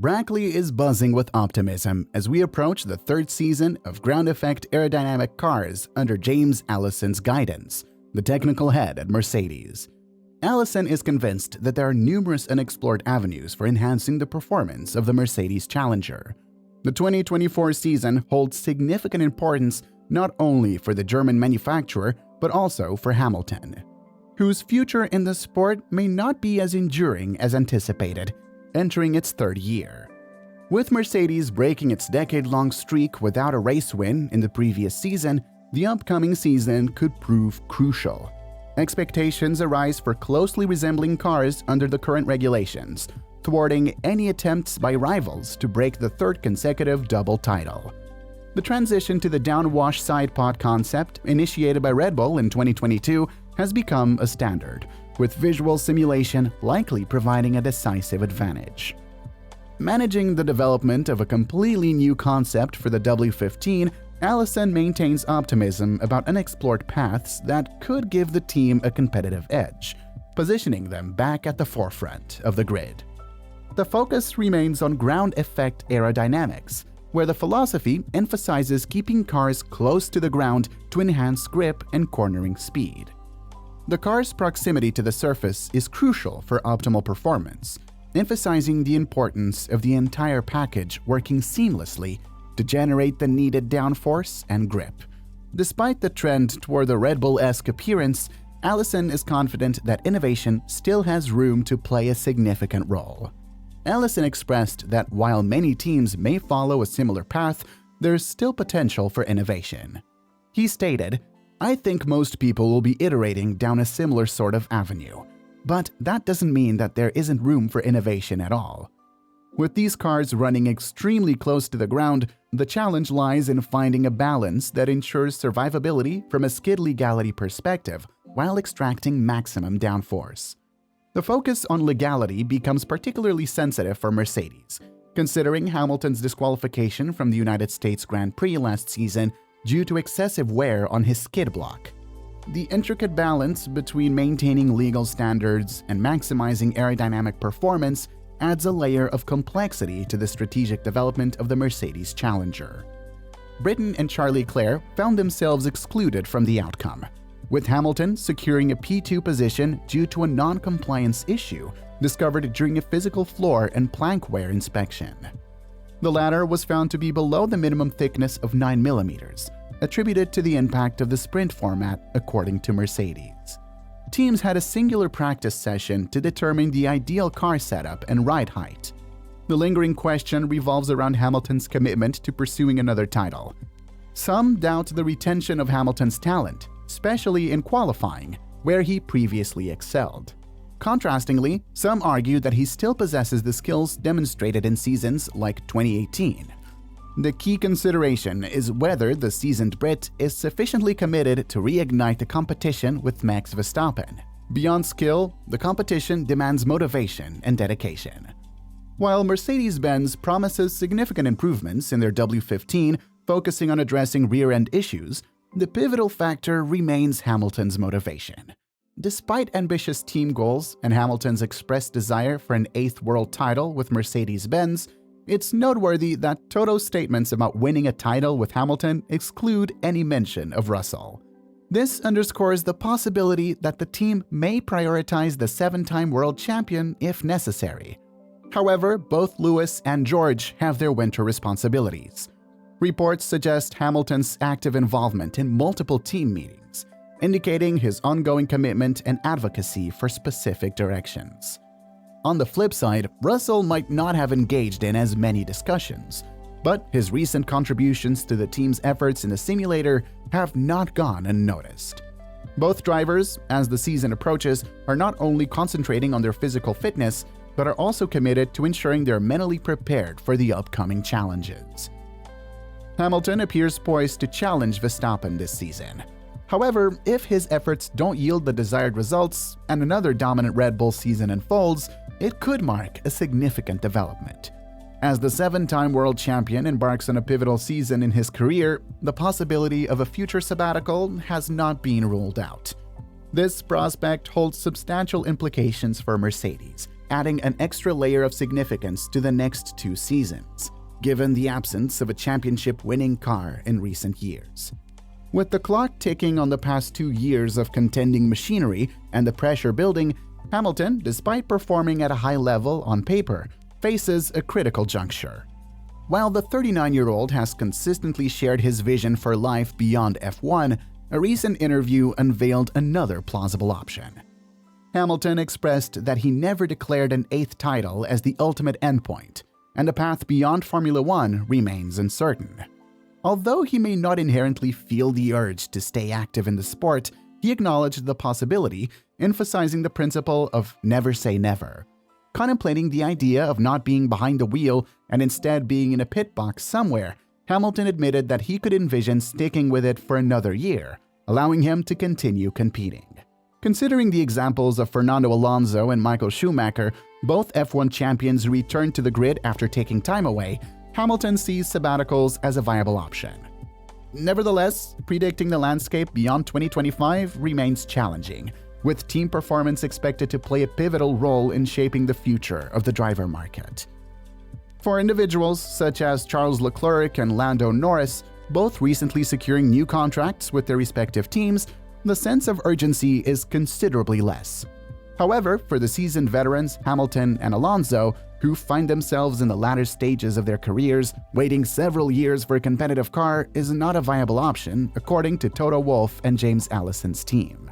Brackley is buzzing with optimism as we approach the third season of ground effect aerodynamic cars under James Allison's guidance, the technical head at Mercedes. Allison is convinced that there are numerous unexplored avenues for enhancing the performance of the Mercedes Challenger. The 2024 season holds significant importance not only for the German manufacturer but also for Hamilton, whose future in the sport may not be as enduring as anticipated, entering its third year. With Mercedes breaking its decade-long streak without a race win in the previous season, the upcoming season could prove crucial. Expectations arise for closely resembling cars under the current regulations, thwarting any attempts by rivals to break the third consecutive double title. The transition to the downwash side pod concept, initiated by Red Bull in 2022, has become a standard, with visual simulation likely providing a decisive advantage. Managing the development of a completely new concept for the W15, Allison maintains optimism about unexplored paths that could give the team a competitive edge, positioning them back at the forefront of the grid. The focus remains on ground effect aerodynamics, where the philosophy emphasizes keeping cars close to the ground to enhance grip and cornering speed. The car's proximity to the surface is crucial for optimal performance, emphasizing the importance of the entire package working seamlessly to generate the needed downforce and grip. Despite the trend toward the Red Bull-esque appearance, Allison is confident that innovation still has room to play a significant role. Allison expressed that while many teams may follow a similar path, there's still potential for innovation. He stated, "I think most people will be iterating down a similar sort of avenue, but that doesn't mean that there isn't room for innovation at all." With these cars running extremely close to the ground, the challenge lies in finding a balance that ensures survivability from a skid legality perspective while extracting maximum downforce. The focus on legality becomes particularly sensitive for Mercedes, considering Hamilton's disqualification from the United States Grand Prix last season due to excessive wear on his skid block. The intricate balance between maintaining legal standards and maximizing aerodynamic performance adds a layer of complexity to the strategic development of the Mercedes Challenger. Britain and Charles Leclerc found themselves excluded from the outcome, with Hamilton securing a P2 position due to a non-compliance issue discovered during a physical floor and plank wear inspection. The latter was found to be below the minimum thickness of 9 mm, attributed to the impact of the sprint format, according to Mercedes. Teams had a singular practice session to determine the ideal car setup and ride height. The lingering question revolves around Hamilton's commitment to pursuing another title. Some doubt the retention of Hamilton's talent, especially in qualifying, where he previously excelled. Contrastingly, some argue that he still possesses the skills demonstrated in seasons like 2018. The key consideration is whether the seasoned Brit is sufficiently committed to reignite the competition with Max Verstappen. Beyond skill, the competition demands motivation and dedication. While Mercedes-Benz promises significant improvements in their W15, focusing on addressing rear-end issues, the pivotal factor remains Hamilton's motivation. Despite ambitious team goals and Hamilton's expressed desire for an 8th world title with Mercedes-Benz, it's noteworthy that Toto's statements about winning a title with Hamilton exclude any mention of Russell. This underscores the possibility that the team may prioritize the 7-time world champion if necessary. However, both Lewis and George have their winter responsibilities. Reports suggest Hamilton's active involvement in multiple team meetings, indicating his ongoing commitment and advocacy for specific directions. On the flip side, Russell might not have engaged in as many discussions, but his recent contributions to the team's efforts in the simulator have not gone unnoticed. Both drivers, as the season approaches, are not only concentrating on their physical fitness, but are also committed to ensuring they're mentally prepared for the upcoming challenges. Hamilton appears poised to challenge Verstappen this season. However, if his efforts don't yield the desired results and another dominant Red Bull season unfolds, it could mark a significant development. As the 7-time world champion embarks on a pivotal season in his career, the possibility of a future sabbatical has not been ruled out. This prospect holds substantial implications for Mercedes, adding an extra layer of significance to the next 2 seasons, given the absence of a championship-winning car in recent years. With the clock ticking on the past 2 years of contending machinery and the pressure building, Hamilton, despite performing at a high level on paper, faces a critical juncture. While the 39-year-old has consistently shared his vision for life beyond F1, a recent interview unveiled another plausible option. Hamilton expressed that he never declared an 8th title as the ultimate endpoint, and the path beyond Formula One remains uncertain. Although he may not inherently feel the urge to stay active in the sport, he acknowledged the possibility, emphasizing the principle of never say never. Contemplating the idea of not being behind the wheel and instead being in a pit box somewhere, Hamilton admitted that he could envision sticking with it for another year, allowing him to continue competing. Considering the examples of Fernando Alonso and Michael Schumacher, both F1 champions returned to the grid after taking time away, Hamilton sees sabbaticals as a viable option. Nevertheless, predicting the landscape beyond 2025 remains challenging, with team performance expected to play a pivotal role in shaping the future of the driver market. For individuals such as Charles Leclerc and Lando Norris, both recently securing new contracts with their respective teams, the sense of urgency is considerably less. However, for the seasoned veterans Hamilton and Alonso, who find themselves in the latter stages of their careers, waiting several years for a competitive car is not a viable option, according to Toto Wolff and James Allison's team.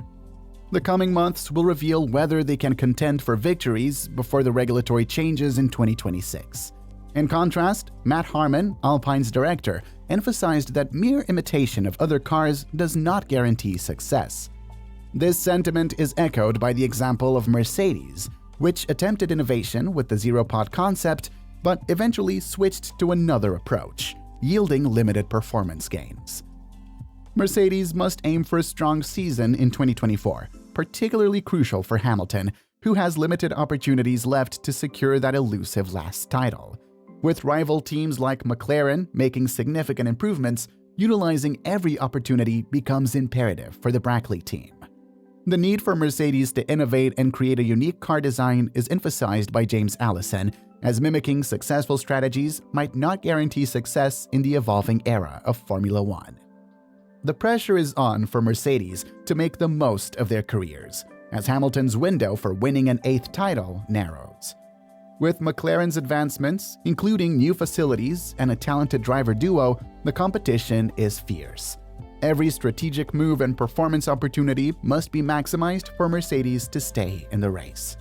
The coming months will reveal whether they can contend for victories before the regulatory changes in 2026. In contrast, Matt Harmon, Alpine's director, emphasized that mere imitation of other cars does not guarantee success. This sentiment is echoed by the example of Mercedes, which attempted innovation with the zero-pod concept, but eventually switched to another approach, yielding limited performance gains. Mercedes must aim for a strong season in 2024, particularly crucial for Hamilton, who has limited opportunities left to secure that elusive last title. With rival teams like Mclaren making significant improvements, utilizing every opportunity becomes imperative for the Brackley team. The need for Mercedes to innovate and create a unique car design is emphasized by James Allison, as mimicking successful strategies might not guarantee success in the evolving era of Formula One. The pressure is on for Mercedes to make the most of their careers, as Hamilton's window for winning an 8th title narrows. With McLaren's advancements, including new facilities and a talented driver duo, the competition is fierce. Every strategic move and performance opportunity must be maximized for Mercedes to stay in the race.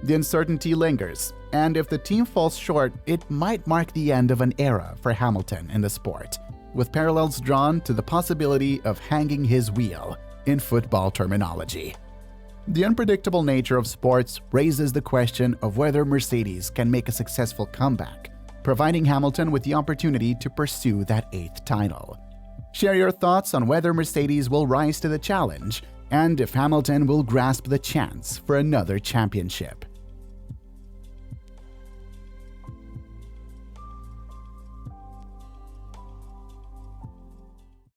The uncertainty lingers, and if the team falls short, it might mark the end of an era for Hamilton in the sport, with parallels drawn to the possibility of hanging his wheel in football terminology. The unpredictable nature of sports raises the question of whether Mercedes can make a successful comeback, providing Hamilton with the opportunity to pursue that 8th title. Share your thoughts on whether Mercedes will rise to the challenge and if Hamilton will grasp the chance for another championship.